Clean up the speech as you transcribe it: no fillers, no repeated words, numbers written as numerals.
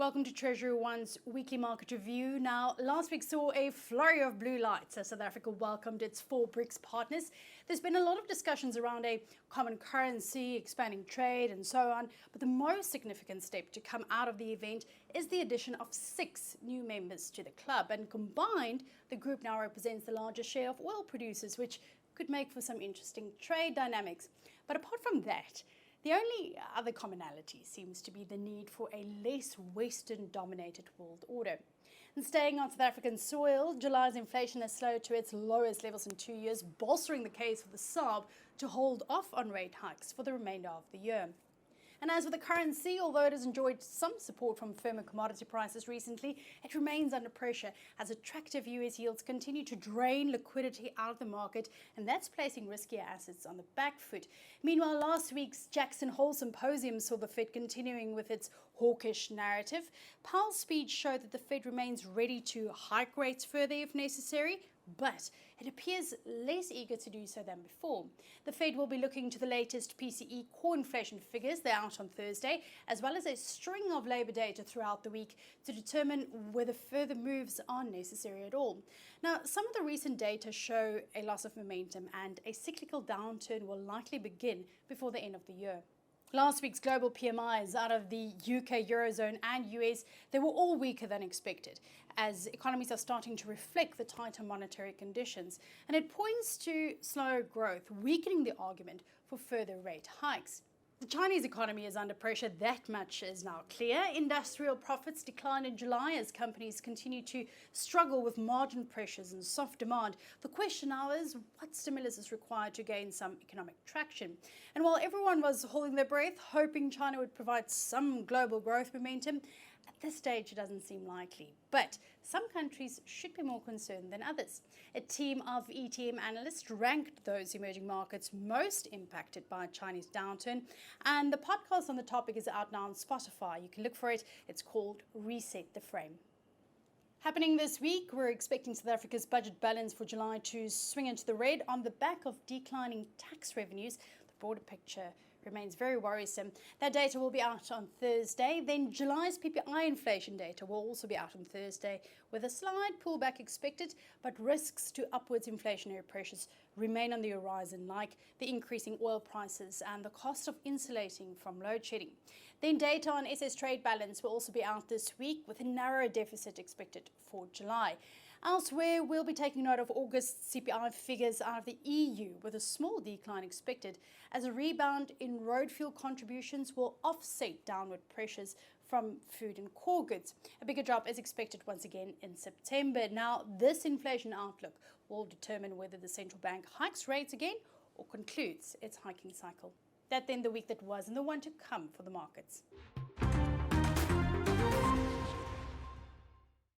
Welcome to TreasuryONE's weekly market review. Now, last week saw a flurry of blue lights as South Africa welcomed its 4 BRICS partners. There's been a lot of discussions around a common currency, expanding trade, and so on. But the most significant step to come out of the event is the addition of 6 new members to the club. And combined, the group now represents the largest share of oil producers, which could make for some interesting trade dynamics. But apart from that, the only other commonality seems to be the need for a less Western-dominated world order. And staying on South African soil, July's inflation has slowed to its lowest levels in 2 years, bolstering the case for the SARB to hold off on rate hikes for the remainder of the year. And as with the currency, although it has enjoyed some support from firmer commodity prices recently, it remains under pressure as attractive US yields continue to drain liquidity out of the market, and that's placing riskier assets on the back foot. Meanwhile, last week's Jackson Hole symposium saw the Fed continuing with its hawkish narrative. Powell's speech showed that the Fed remains ready to hike rates further if necessary, but it appears less eager to do so than before. The Fed will be looking to the latest PCE core inflation figures. They're out on Thursday, as well as a string of labour data throughout the week to determine whether further moves are necessary at all. Now, some of the recent data show a loss of momentum, and a cyclical downturn will likely begin before the end of the year. Last week's global PMIs out of the UK, Eurozone and US, they were all weaker than expected as economies are starting to reflect the tighter monetary conditions. And it points to slower growth, weakening the argument for further rate hikes. The Chinese economy is under pressure, that much is now clear. Industrial profits declined in July as companies continue to struggle with margin pressures and soft demand. The question now is what stimulus is required to gain some economic traction. And while everyone was holding their breath, hoping China would provide some global growth momentum, at this stage it doesn't seem likely. But some countries should be more concerned than others. A team of ETM analysts ranked those emerging markets most impacted by Chinese downturn. And the podcast on the topic is out now on Spotify. You can look for it. It's called Reset the Frame. Happening this week, we're expecting South Africa's budget balance for July to swing into the red on the back of declining tax revenues. The broader picture remains very worrisome. That data will be out on Thursday. Then July's PPI inflation data will also be out on Thursday, with a slight pullback expected, but risks to upwards inflationary pressures remain on the horizon, like the increasing oil prices and the cost of insulating from load shedding. Then data on SS trade balance will also be out this week, with a narrow deficit expected for July. Elsewhere, we'll be taking note of August's CPI figures out of the EU, with a small decline expected as a rebound in road fuel contributions will offset downward pressures from food and core goods. A bigger drop is expected once again in September. Now, this inflation outlook will determine whether the central bank hikes rates again or concludes its hiking cycle. That then the week that was and the one to come for the markets.